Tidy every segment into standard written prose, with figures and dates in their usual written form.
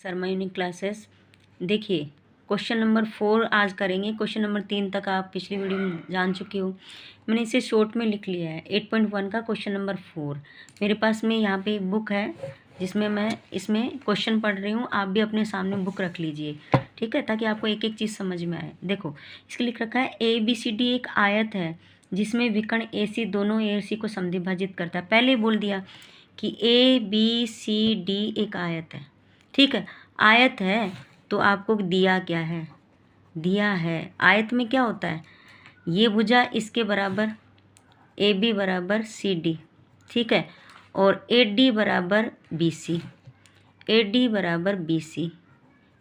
Sharma unique classes. देखिए question number 4 आज करेंगे। क्वेश्चन नंबर 3 तक आप पिछली वीडियो में जान चुके हो। मैंने इसे शॉर्ट में लिख लिया है। 8.1 का क्वेश्चन नंबर 4 मेरे पास में यहाँ पे एक बुक है जिसमें मैं इसमें क्वेश्चन पढ़ रही हूँ। आप भी अपने सामने बुक रख लीजिए, ठीक है, ताकि आपको एक एक चीज़ समझ में आए। देखो इसके लिख रखा है ABCD एक आयत है जिसमें विकर्ण AC दोनों AC को समद्विभाजित करता है। पहले बोल दिया कि ABCD एक आयत है, ठीक है। आयत है तो आपको दिया क्या है, दिया है आयत में क्या होता है, ये भुजा इसके बराबर AB बराबर CD, ठीक है, और AD बराबर BC, AD बराबर BC,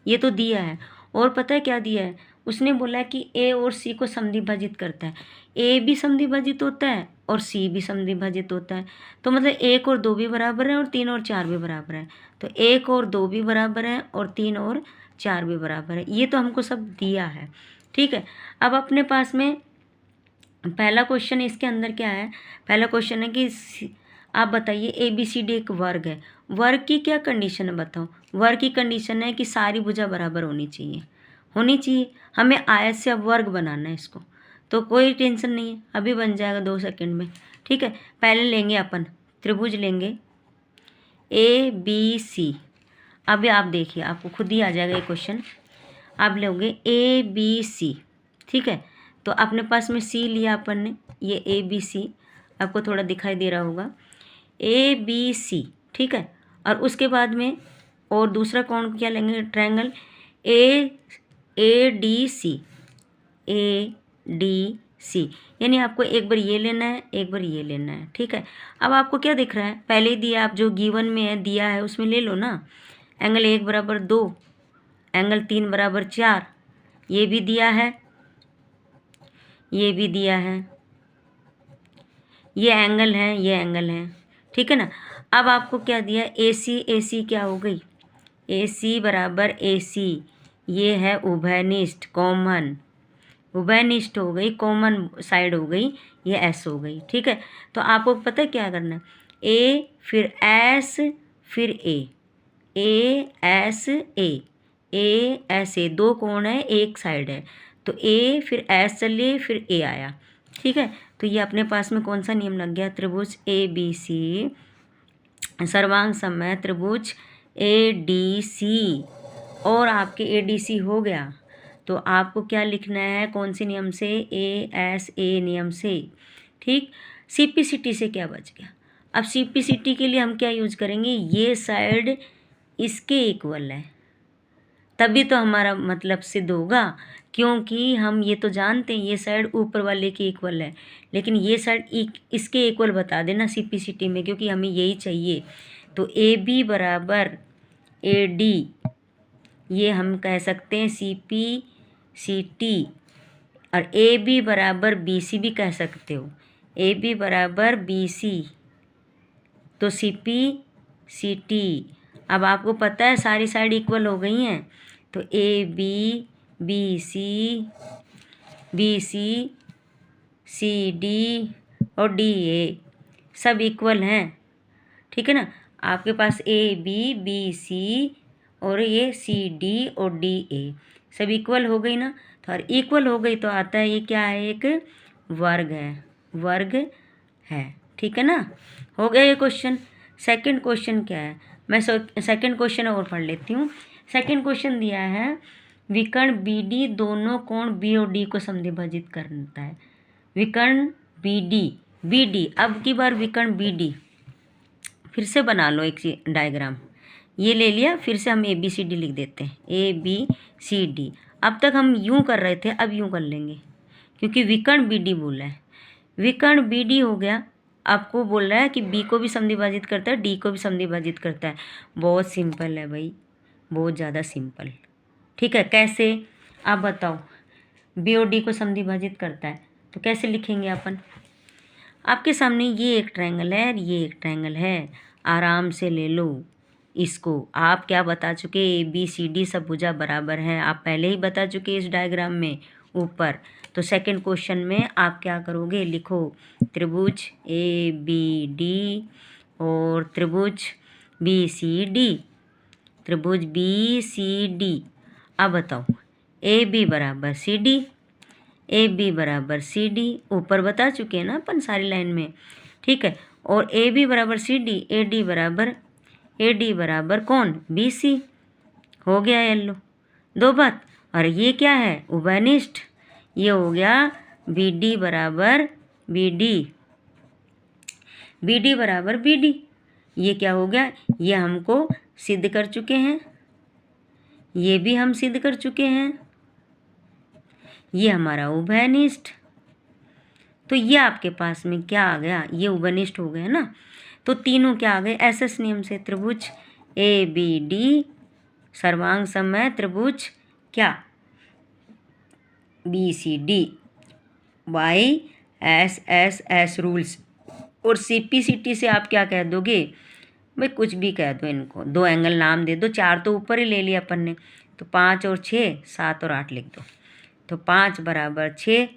ये तो दिया है। और पता है क्या दिया है, उसने बोला है कि A और C को समद्विभाजित करता है। A भी समद्विभाजित होता है और C भी समद्विभाजित होता है। तो मतलब 1 और 2 भी बराबर है और 3 और 4 भी बराबर है। तो 1 और 2 भी बराबर है और 3 और 4 भी बराबर है। ये तो हमको सब दिया है, ठीक है। अब अपने पास में पहला क्वेश्चन इसके अंदर क्या है, पहला क्वेश्चन है कि आप बताइए ABCD एक वर्ग है। वर्ग की क्या कंडीशन है बताओ। वर्ग की कंडीशन है कि सारी भुजा बराबर होनी चाहिए, होनी चाहिए। हमें आयत से अब वर्ग बनाना है इसको, तो कोई टेंशन नहीं है, अभी बन जाएगा 2 सेकंड में, ठीक है। पहले लेंगे अपन त्रिभुज लेंगे ABC। अभी आप देखिए आपको खुद ही आ जाएगा ये क्वेश्चन। आप लोगे ABC, ठीक है। तो अपने पास में C लिया अपन ने, ये ABC आपको थोड़ा दिखाई दे रहा होगा, ABC, ठीक है। और उसके बाद में और दूसरा कौन क्या लेंगे, ट्रायंगल ADC, ADC, यानी आपको एक बार ये लेना है एक बार ये लेना है, ठीक है। अब आपको क्या दिख रहा है, पहले ही दिया, आप जो गिवन में है दिया है उसमें ले लो ना। एंगल 1 बराबर 2, एंगल 3 बराबर 4, ये भी दिया है, ये भी दिया है, ये एंगल है, ये एंगल है, ठीक है ना। अब आपको क्या दिया, AC क्या हो गई, AC बराबर AC, ये है उभयनिष्ठ कॉमन, उभयनिष्ठ हो गई, कॉमन साइड हो गई, ये S हो गई, ठीक है। तो आपको पता है क्या करना है, A फिर S फिर A, दो कोण है एक साइड है, तो A फिर S चलिए फिर A आया, ठीक है। तो ये अपने पास में कौन सा नियम लग गया, त्रिभुज ABC सर्वांग समय त्रिभुज ADC, और आपके ADC हो गया। तो आपको क्या लिखना है, कौन से नियम से, ASA नियम से, ठीक। CPCT से क्या बच गया, अब CPCT के लिए हम क्या यूज करेंगे, ये साइड इसके इक्वल है, तभी तो हमारा मतलब सिद्ध होगा। क्योंकि हम ये तो जानते हैं ये साइड ऊपर वाले के इक्वल है, लेकिन ये साइड इसके इक्वल बता देना CPCT में, क्योंकि हमें यही चाहिए। तो AB बराबर AD, ये हम कह सकते हैं CPCT, और AB बराबर BC भी कह सकते हो, AB बराबर BC, तो CPCT। अब आपको पता है सारी साइड इक्वल हो गई हैं, तो AB BC BC CD और DA सब इक्वल हैं, ठीक है ना। आपके पास AB BC और ये CD और DA सब इक्वल हो गई ना। तो और इक्वल हो गई तो आता है ये क्या है, एक वर्ग है, वर्ग है, ठीक है ना। हो गया ये क्वेश्चन। सेकंड क्वेश्चन क्या है, मैं सेकंड क्वेश्चन और पढ़ लेती हूँ। सेकंड क्वेश्चन दिया है विकर्ण BD दोनों कोण B और D को समद्विभाजित करता है। विकर्ण BD, अब की बार विकर्ण BD फिर से बना लो एक डायग्राम, ये ले लिया, फिर से हम ABCD लिख देते हैं, ABCD। अब तक हम यूं कर रहे थे, अब यूं कर लेंगे, क्योंकि विकर्ण BD बोला है। विकर्ण BD हो गया, आपको बोल रहा है कि B को भी समद्विभाजित करता है, D को भी समद्विभाजित करता है। बहुत सिंपल है भाई, बहुत ज़्यादा सिंपल, ठीक है। कैसे आप बताओ, B और D को समद्विभाजित करता है तो कैसे लिखेंगे अपन। आपके सामने ये एक ट्रायंगल है और ये एक ट्रायंगल है, आराम से ले लो इसको। आप क्या बता चुके, ABCD सब भुजा बराबर हैं, आप पहले ही बता चुके इस डायग्राम में ऊपर। तो सेकंड क्वेश्चन में आप क्या करोगे, लिखो त्रिभुज ABD और त्रिभुज BCD, त्रिभुज बी सी डी। अब बताओ ए बी बराबर सी डी, ए बी बराबर सी डी ऊपर बता चुके हैं ना अपन सारी लाइन में, ठीक है। और ए बी बराबर सी डी, ए डी बराबर कौन, बी सी। हो गया येलो दो बात। और ये क्या है, उभयनिष्ठ। ये हो गया बी डी बराबर बी डी, बी डी बराबर बी डी। ये क्या हो गया, ये हमको सिद्ध कर चुके हैं, ये भी हम सिद्ध कर चुके हैं, ये हमारा उभयनिष्ठ। तो ये आपके पास में क्या आ गया, ये उभयनिष्ठ हो गए ना। तो तीनों क्या आ गए, एस एस नियम से त्रिभुज ए बी डी सर्वांग समबाहु त्रिभुज क्या, B C D by S S S rules. और सी पी सी टी से आप क्या कह दोगे भाई, कुछ भी कह दो इनको, दो एंगल नाम दे दो, चार तो ऊपर ही ले लिया अपन ने, तो 5 और 6 7 और 8 लिख दो। तो 5 बराबर 6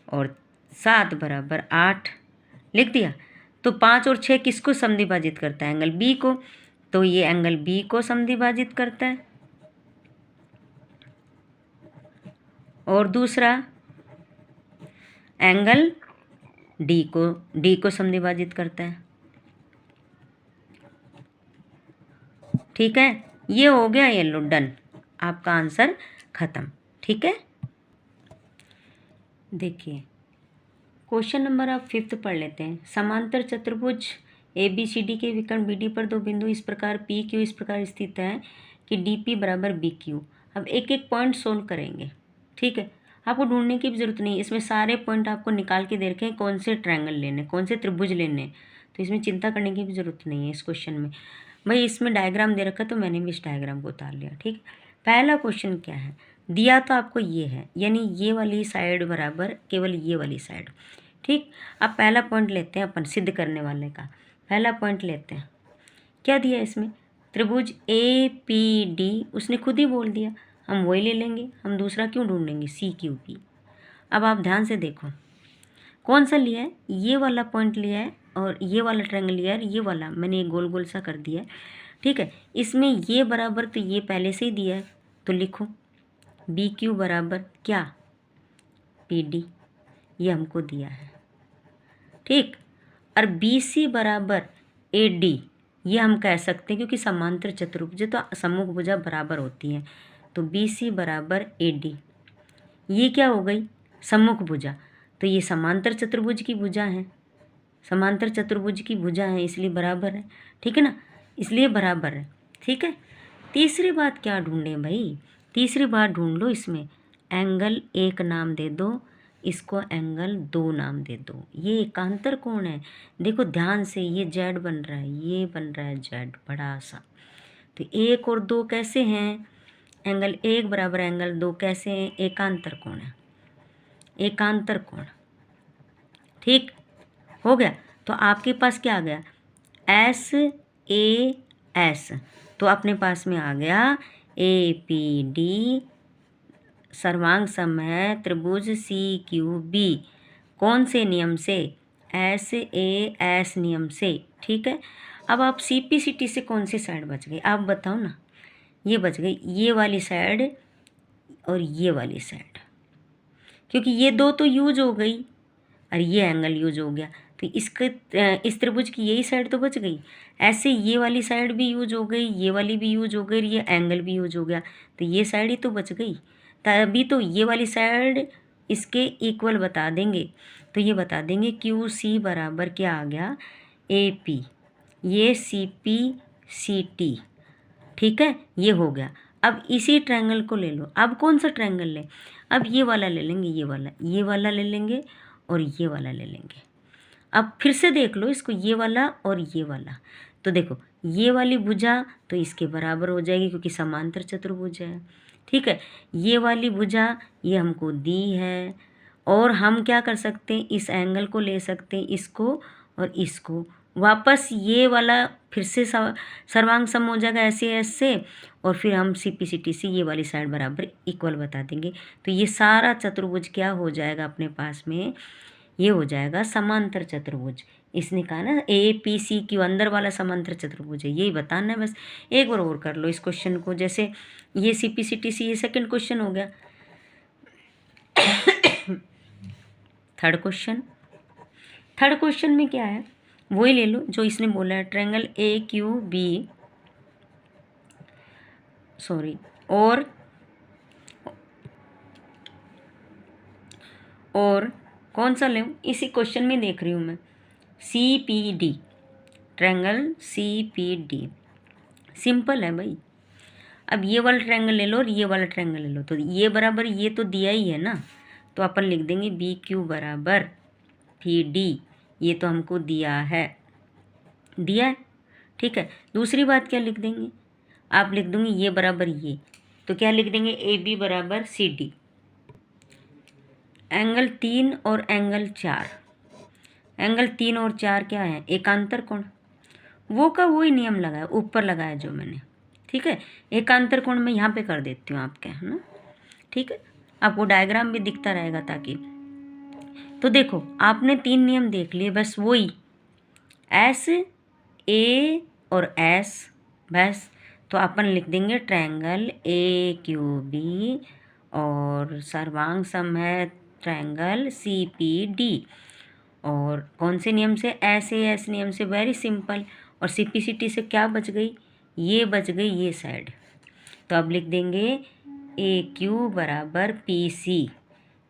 और 7 बराबर 8 लिख दिया। तो 5 और 6 किसको समद्विभाजित करता है, एंगल बी को। तो ये एंगल बी को समद्विभाजित करता है, और दूसरा एंगल डी को समद्विभाजित करता है, ठीक है। ये हो गया येलो, डन, आपका आंसर खत्म, ठीक है। देखिए क्वेश्चन नंबर आप 5th पढ़ लेते हैं। समांतर चतुर्भुज ए बी सी डी के विकर्ण बी डी पर दो बिंदु इस प्रकार पी क्यू इस प्रकार स्थित है कि डी पी बराबर बी क्यू। अब एक एक पॉइंट सोल्व करेंगे, ठीक है। आपको ढूंढने की भी जरूरत नहीं, इसमें सारे पॉइंट आपको निकाल के दे रखे हैं, कौन से ट्रायंगल लेने, कौन से त्रिभुज लेने, तो इसमें चिंता करने की भी ज़रूरत नहीं है इस क्वेश्चन में। भाई इसमें डायग्राम दे रखा तो मैंने भी इस डायग्राम को उतार लिया, ठीक। पहला क्वेश्चन क्या है दिया, तो आपको ये है, यानी ये वाली साइड बराबर केवल ये वाली साइड, ठीक। अब पहला पॉइंट लेते हैं अपन सिद्ध करने वाले का, पहला पॉइंट लेते हैं। क्या दिया इसमें, त्रिभुज ए पी डी, उसने खुद ही बोल दिया, हम वही ले लेंगे, हम दूसरा क्यों ढूंढेंगे, सी क्यू पी। अब आप ध्यान से देखो कौन सा लिया है, ये वाला पॉइंट लिया है और ये वाला ट्रायंगल लिया है, ये वाला मैंने एक गोल गोल सा कर दिया है, ठीक है। इसमें ये बराबर तो ये पहले से ही दिया है, तो लिखो बी क्यू बराबर क्या, पी डी, ये हमको दिया है, ठीक। और बी सी बराबर ए डी, ये हम कह सकते हैं क्योंकि समांतर चतुर्भुज तो सम्मुख भुजा बराबर होती हैं, तो बी सी बराबर ए डी, ये क्या हो गई सम्मुख भुजा, तो ये समांतर चतुर्भुज की भुजा है, समांतर चतुर्भुज की भुजा है इसलिए बराबर है, ठीक है ना, इसलिए बराबर है, ठीक है। तीसरी बात क्या ढूंढें भाई, तीसरी बात ढूंढ लो, इसमें एंगल 1 नाम दे दो, इसको एंगल 2 नाम दे दो। ये एकांतर कोण है, देखो ध्यान से, ये जेड बन रहा है, ये बन रहा है जेड बड़ा सा, तो 1 और 2 कैसे हैं, एंगल 1 बराबर एंगल 2 कैसे हैं, एकांतर कोण है, एकांतर कोण, ठीक हो गया। तो आपके पास क्या आ गया, एस ए एस, तो अपने पास में आ गया ए पी डी सर्वांग समबाहु त्रिभुज सी क्यू बी, कौन से नियम से, एस ए एस नियम से, ठीक है। अब आप सी पी सी टी से कौन सी साइड बच गई, आप बताओ ना, ये बच गई ये वाली साइड और ये वाली साइड, क्योंकि ये दो तो यूज हो गई और ये एंगल यूज हो गया, तो इसके इस त्रिभुज की यही साइड तो बच गई। ऐसे ये वाली साइड भी यूज हो गई, ये वाली भी यूज हो गई, ये एंगल भी यूज हो गया, तो ये साइड ही तो बच गई। तभी तो ये वाली साइड इसके इक्वल बता देंगे, तो ये बता देंगे क्यू सी बराबर क्या आ गया, ए पी, ये सी पी सी टी, ठीक है, ये हो गया। अब इसी ट्रायंगल को ले लो, अब कौन सा ट्रायंगल लें, अब ये वाला ले लेंगे, ये वाला ले लेंगे और ये वाला ले लेंगे। अब फिर से देख लो इसको, ये वाला और ये वाला, तो देखो ये वाली भुजा तो इसके बराबर हो जाएगी क्योंकि समांतर चतुर्भुज है, ठीक है। ये वाली भुजा ये हमको दी है, और हम क्या कर सकते हैं, इस एंगल को ले सकते हैं, इसको और इसको, वापस ये वाला फिर से सर्वांग सम हो जाएगा ऐसे ऐसे, और फिर हम सी पी सी टी से ये वाली साइड बराबर इक्वल बता देंगे। तो ये सारा चतुर्भुज क्या हो जाएगा अपने पास में, ये हो जाएगा समांतर चतुर्भुज। इसने कहा ना APCQ अंदर वाला समांतर चतुर्भुज है, यही बताना है बस। एक बार और कर लो इस क्वेश्चन को। जैसे ये CPCTC ये सेकंड क्वेश्चन हो गया। थर्ड क्वेश्चन में क्या है वही ले लो जो इसने बोला है, ट्रायंगल AQB और कौन सा लें, इसी क्वेश्चन में देख रही हूँ मैं, CPD, ट्रायंगल CPD। सिंपल है भाई। अब ये वाला ट्रायंगल ले लो और ये वाला ट्रायंगल ले लो, तो ये बराबर ये तो दिया ही है ना, तो अपन लिख देंगे BQ बराबर PD, ये तो हमको दिया है, ठीक है। दूसरी बात क्या लिख देंगे, आप लिख दूंगी ये बराबर ये, तो क्या लिख देंगे AB बराबर CD। एंगल 3 और एंगल 4, एंगल 3 और 4 क्या है, एकांतर कोण, वो का वही नियम लगाया ऊपर लगाया जो मैंने, ठीक है। एकांतर कोण मैं यहाँ पे कर देती हूँ आपके, है ना, ठीक है। आपको डायग्राम भी दिखता रहेगा ताकि, तो देखो आपने 3 नियम देख लिए, बस वही S A और S, बस। तो अपन लिख देंगे ट्रायंगल AQB और सर्वांग सम है ट्रायंगल CPD। और कौन से नियम से, SAS नियम से, वेरी सिंपल। और CPCT से क्या बच गई, ये बच गई ये साइड, तो अब लिख देंगे AQ बराबर PC,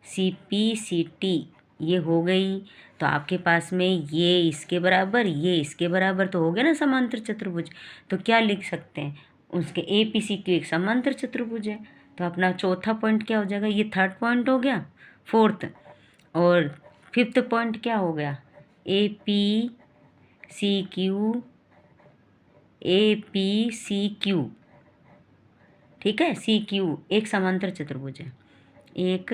CPCT, ये हो गई। तो आपके पास में ये इसके बराबर ये इसके बराबर तो हो गया ना समांतर चतुर्भुज। तो क्या लिख सकते हैं, उसके APCQ एक समांतर चतुर्भुज है। तो अपना चौथा पॉइंट क्या हो जाएगा, ये थर्ड पॉइंट हो गया, फोर्थ। और फिफ्थ पॉइंट क्या हो गया, APCQ, ठीक है। CQ एक समांतर चतुर्भुज है, एक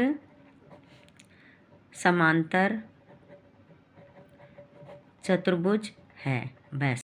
समांतर चतुर्भुज है, बस।